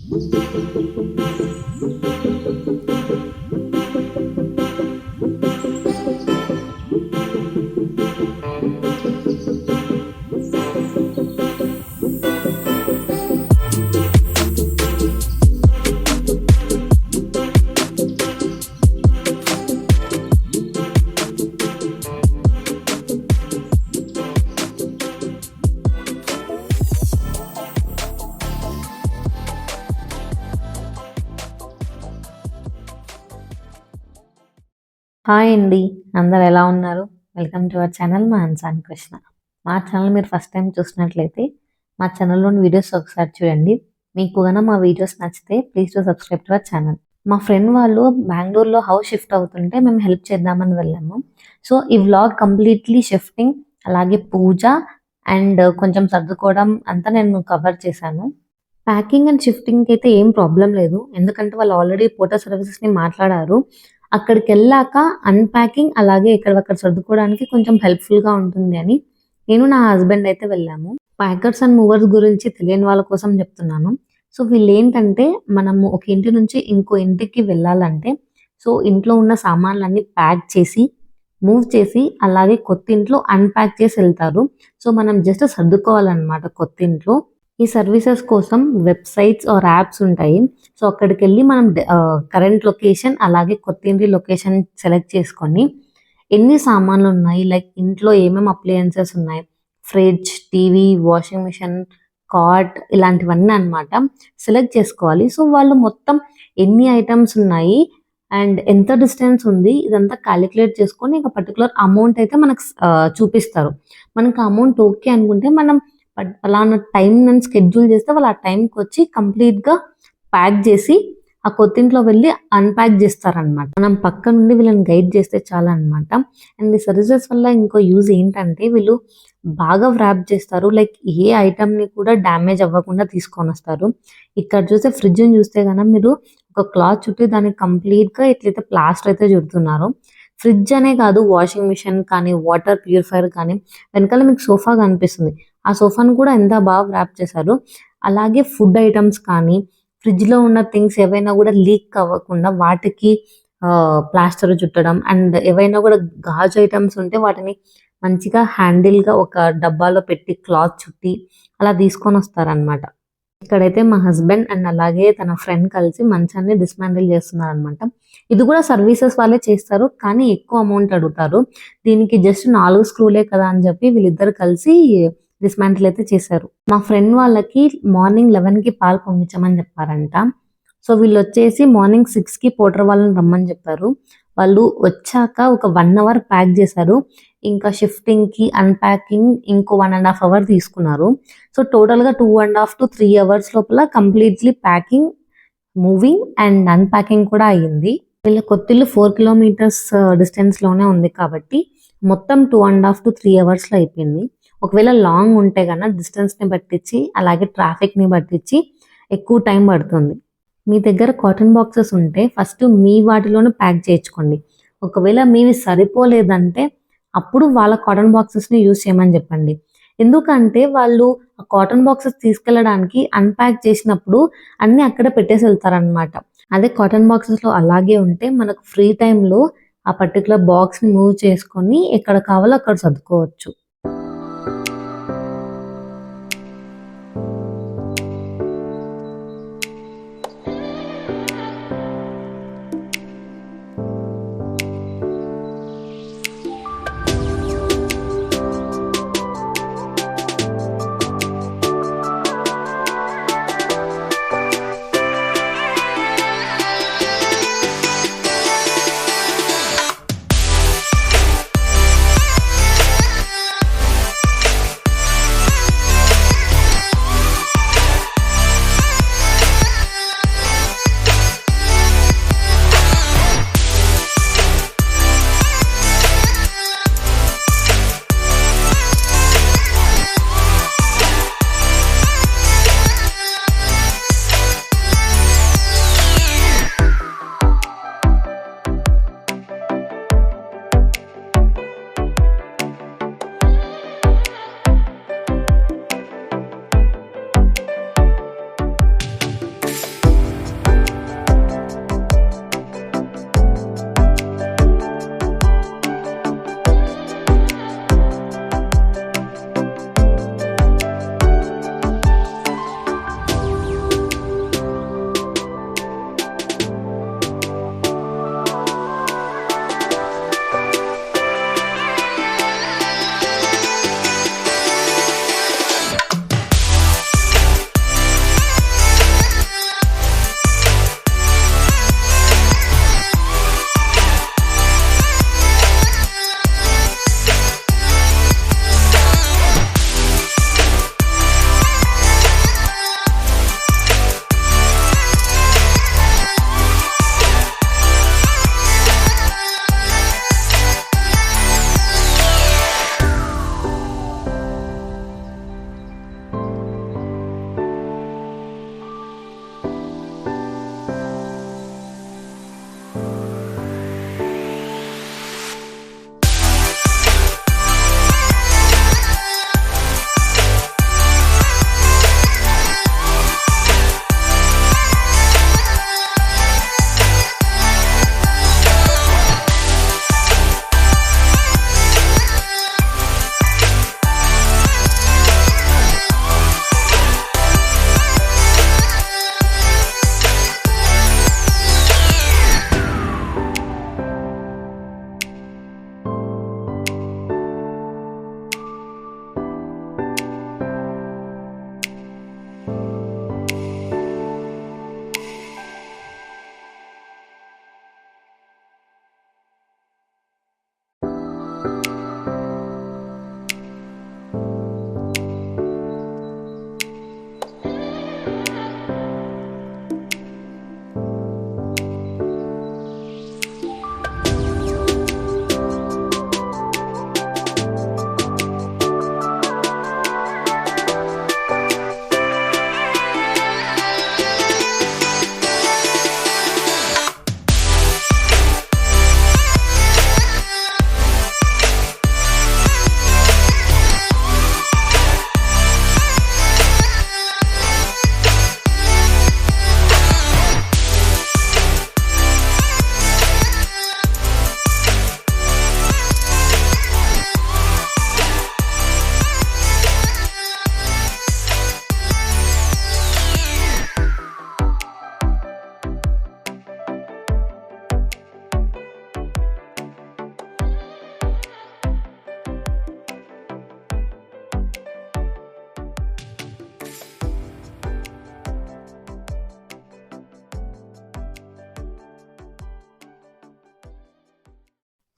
Hi అండి, అందరు ఎలా ఉన్నారు? Welcome to our channel Mansan Krishna. మా ఛానల్ మీరు ఫస్ట్ టైం చూసినట్లయితే మా ఛానల్లోని వీడియోస్ ఒకసారి చూడండి. మీకు కనుక మా వీడియోస్ నచ్చితే please to subscribe to our channel. మా ఫ్రెండ్ వాళ్ళు బెంగళూరులో హౌస్ షిఫ్ట్ అవుతుంటే మేము హెల్ప్ చేద్దామని వెళ్ళాము. సో ఈ వ్లాగ్ కంప్లీట్లీ షిఫ్టింగ్, అలాగే పూజ అండ్ కొంచెం సర్దుకోవడం అంతా నేను కవర్ చేశాను. ప్యాకింగ్ అండ్ షిఫ్టింగ్కి అయితే ఏం ప్రాబ్లం లేదు, ఎందుకంటే వాళ్ళు ఆల్రెడీ పోర్టర్ సర్వీసెస్ని మాట్లాడారు. అక్కడికి వెళ్ళాక అన్‌ప్యాకింగ్ అలాగే ఎక్కడివక్కడ సర్దుకోవడానికి కొంచెం హెల్ప్‌ఫుల్‌గా ఉంటుంది అని నేను నా హస్బెండ్ అయితే వెళ్ళాము. ప్యాకర్స్ అండ్ మూవర్స్ గురించి తెలియని వాళ్ళ కోసం చెప్తున్నాను. సో వీళ్ళేంటంటే మనము ఒక ఇంటి నుంచి ఇంకో ఇంటికి వెళ్ళాలంటే సో ఇంట్లో ఉన్న సామాన్లన్నీ ప్యాక్ చేసి, మూవ్ చేసి అలాగే కొత్త ఇంట్లో అన్‌ప్యాక్ చేసి వెళ్తారు. సో మనం జస్ట్ సర్దుకోవాలన్నమాట కొత్త ఇంట్లో. ఈ సర్వీసెస్ కోసం వెబ్‌సైట్స్ ఆర్ యాప్స్ ఉంటాయి. సో అక్కడికెళ్ళి మనం కరెంట్ లొకేషన్ అలాగే కొత్తింటి లొకేషన్ సెలెక్ట్ చేసుకొని ఎన్ని సామాన్లు ఉన్నాయి, లైక్ ఇంట్లో ఏమేమి అప్లయన్సెస్ ఉన్నాయి, fridge, TV, washing machine, cot ఇలాంటివన్నీ అన్నమాట సెలెక్ట్ చేసుకోవాలి. సో వాళ్ళు మొత్తం ఎన్ని ఐటమ్స్ ఉన్నాయి అండ్ ఎంత డిస్టెన్స్ ఉంది ఇదంతా క్యాలిక్యులేట్ చేసుకొని ఒక పర్టికులర్ అమౌంట్ అయితే మనకు చూపిస్తారు. మనకు అమౌంట్ ఓకే అనుకుంటే మనం పలానా టైం నన్ను షెడ్యూల్ చేస్తే వాళ్ళు ఆ టైంకి వచ్చి కంప్లీట్‌గా ప్యాక్ చేసి ఆ కొత్తింట్లో వెళ్ళి అన్‌ప్యాక్ చేస్తారనమాట. మనం పక్క నుండి వీళ్ళని గైడ్ చేస్తే చాలన్నమాట. అండ్ ఈ సర్వీసెస్ వల్ల ఇంకో యూజ్ ఏంటంటే వీళ్ళు బాగా వ్రాప్ చేస్తారు. లైక్ ఏ ఐటెమ్‌ని కూడా డ్యామేజ్ అవ్వకుండా తీసుకొనొస్తారు. ఇక్కడ చూస్తే ఫ్రిడ్జ్‌ని చూస్తే గనక మీరు ఒక క్లాత్ చుట్టి దానికి కంప్లీట్‌గా ఎట్లయితే ప్లాస్టర్ అయితే చుడుతున్నారో, ఫ్రిడ్జ్ అనే కాదు వాషింగ్ మిషన్ కానీ, వాటర్ ప్యూరిఫైయర్ కానీ వెనకాల మీకు సోఫా కనిపిస్తుంది. ఆ సోఫాను కూడా ఎంత బాగా వ్రాప్ చేశారు. అలాగే ఫుడ్ ఐటమ్స్ కానీ, ఫ్రిడ్జ్‌లో ఉన్న థింగ్స్ ఏవైనా కూడా లీక్ అవ్వకుండా వాటికి ప్లాస్టర్ చుట్టడం అండ్ ఏవైనా కూడా గాజు ఐటమ్స్ ఉంటే వాటిని మంచిగా హ్యాండిల్‌గా ఒక డబ్బాలో పెట్టి క్లాత్ చుట్టి అలా తీసుకొనొస్తారనమాట. ఇక్కడైతే మా హస్బెండ్ అండ్ అలాగే తన ఫ్రెండ్ కలిసి మంచాన్ని డిస్మాంటిల్ చేస్తున్నారనమాట. ఇది కూడా సర్వీసెస్ వాళ్ళే చేస్తారు, కానీ ఎక్కువ అమౌంట్ అడుగుతారు. దీనికి జస్ట్ 4 స్క్రూలే కదా అని చెప్పి వీళ్ళిద్దరు కలిసి డిస్మాంటిల్ అయితే చేశారు. మా ఫ్రెండ్ వాళ్ళకి మార్నింగ్ 11కి పాలు పొంగించమని చెప్పారంట. సో వీళ్ళు వచ్చేసి మార్నింగ్ 6కి పోటర్ వాళ్ళని రమ్మని చెప్పారు. వాళ్ళు వచ్చాక ఒక 1 అవర్ ప్యాక్ చేశారు. ఇంకా షిఫ్టింగ్‌కి, అన్‌ప్యాకింగ్ ఇంకో 1.5 అవర్ తీసుకున్నారు. సో టోటల్‌గా 2.5 to 3 అవర్స్ లోపల completely packing, moving and unpacking కూడా అయ్యింది. వీళ్ళ కొత్తిల్లు 4 కిలోమీటర్స్ డిస్టెన్స్‌లోనే ఉంది కాబట్టి మొత్తం 2.5 to 3 అవర్స్‌లో అయిపోయింది. ఒకవేళ లాంగ్ ఉంటే గనక డిస్టెన్స్‌ని బట్టిచ్చి అలాగే ట్రాఫిక్‌ని బట్టిచ్చి ఎక్కువ టైం పడుతుంది. మీ దగ్గర కాటన్ బాక్సెస్ ఉంటే ఫస్ట్ మీ వాటిలోనే ప్యాక్ చేయించుకోండి. ఒకవేళ మీవి సరిపోలేదంటే అప్పుడు వాళ్ళ కాటన్ బాక్సెస్‌ని యూజ్ చేయమని చెప్పండి. ఎందుకంటే వాళ్ళు ఆ కాటన్ బాక్సెస్ తీసుకెళ్ళడానికి అన్‌ప్యాక్ చేసినప్పుడు అన్నీ అక్కడే పెట్టేసి వెళ్తారనమాట. అదే కాటన్ బాక్సెస్‌లో అలాగే ఉంటే మనకు ఫ్రీ టైమ్‌లో ఆ పర్టిక్యులర్ బాక్స్‌ని మూవ్ చేసుకొని ఎక్కడ కావాలో అక్కడ సర్దుకోవచ్చు.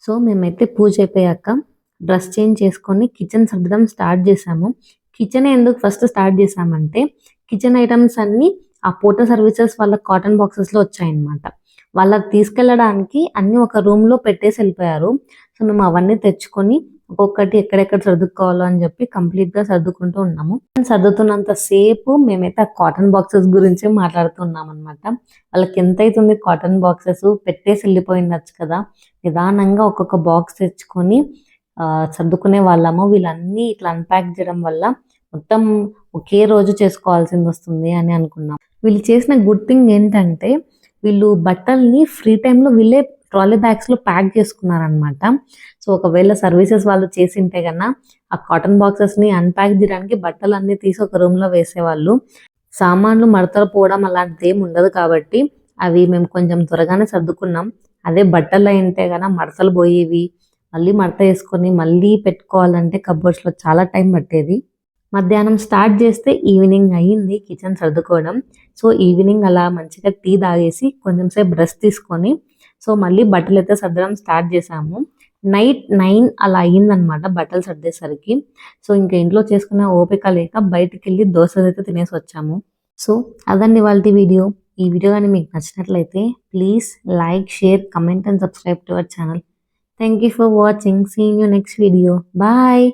సో మేమైతే పూజ అయిపోయాక డ్రెస్ చేంజ్ చేసుకొని కిచెన్ సర్దడం స్టార్ట్ చేసాము. కిచెన్ ఎందుకు ఫస్ట్ స్టార్ట్ చేసామంటే కిచెన్ ఐటమ్స్ అన్ని ఆ పోర్టర్ సర్వీసెస్ వాళ్ళ కాటన్ బాక్సెస్ లో వచ్చాయన్నమాట. వాళ్ళకి తీసుకెళ్ళడానికి అన్ని ఒక రూమ్ లో పెట్టేసి వెళ్ళిపోయారు. సో మేము అవన్నీ తెచ్చుకొని ఒక్కొక్కటి ఎక్కడెక్కడ సర్దుకోవాలో అని చెప్పి కంప్లీట్ గా సర్దుకుంటూ ఉన్నాము. సర్దుతున్నంత సేపు మేమైతే ఆ కాటన్ బాక్సెస్ గురించి మాట్లాడుతున్నాం అనమాట. వాళ్ళకి ఎంత అవుతుంది కాటన్ బాక్సెస్ పెట్టేసి వెళ్ళిపోయిండొచ్చు కదా, నిదానంగా ఒక్కొక్క బాక్స్ తెచ్చుకొని సర్దుకునే వాళ్ళము. వీళ్ళన్నీ ఇట్లా అన్ప్యాక్ చేయడం వల్ల మొత్తం ఒకే రోజు చేసుకోవాల్సింది వస్తుంది అని అనుకున్నాం. వీళ్ళు చేసిన గుడ్ థింగ్ ఏంటంటే వీళ్ళు బట్టల్ని ఫ్రీ టైంలో వీళ్ళే ట్రాలీ బ్యాగ్స్ లో ప్యాక్ చేసుకున్నారనమాట. సో ఒకవేళ సర్వీసెస్ వాళ్ళు చేసింటే కన్నా ఆ కాటన్ బాక్సెస్ ని అన్ప్యాక్ చేయడానికి బట్టలు అన్ని తీసి ఒక రూమ్ లో వేసేవాళ్ళు. సామాన్లు మడతలు పోవడం అలాంటిది ఏమి ఉండదు కాబట్టి అవి మేము కొంచెం త్వరగానే సర్దుకున్నాం. అదే బట్టలు అయితే కన్నా మడతలు పోయేవి, మళ్ళీ మడత వేసుకొని మళ్ళీ పెట్టుకోవాలంటే కబోర్డ్స్ లో చాలా టైం పట్టేది. మధ్యాహ్నం స్టార్ట్ చేస్తే ఈవినింగ్ అయ్యింది కిచెన్ సర్దుకోవడం. సో ఈవినింగ్ అలా మంచిగా టీ తాగేసి కొంచెం సేపు రెస్ట్ తీసుకొని సో మళ్ళీ బట్టలు అయితే సర్దడం స్టార్ట్ చేసాము. నైట్ 9 అలా అయ్యిందనమాట బట్టలు సర్దేసరికి. సో ఇంకా ఇంట్లో చేసుకున్న ఓపిక లేక బయటికి వెళ్ళి దోశలు అయితే తినేసి వచ్చాము. సో అదండి వాళ్ళ వీడియో. ఈ వీడియో కానీ మీకు నచ్చినట్లయితే please like, share, comment and subscribe to our channel. Thank you for watching. See you next video. Bye.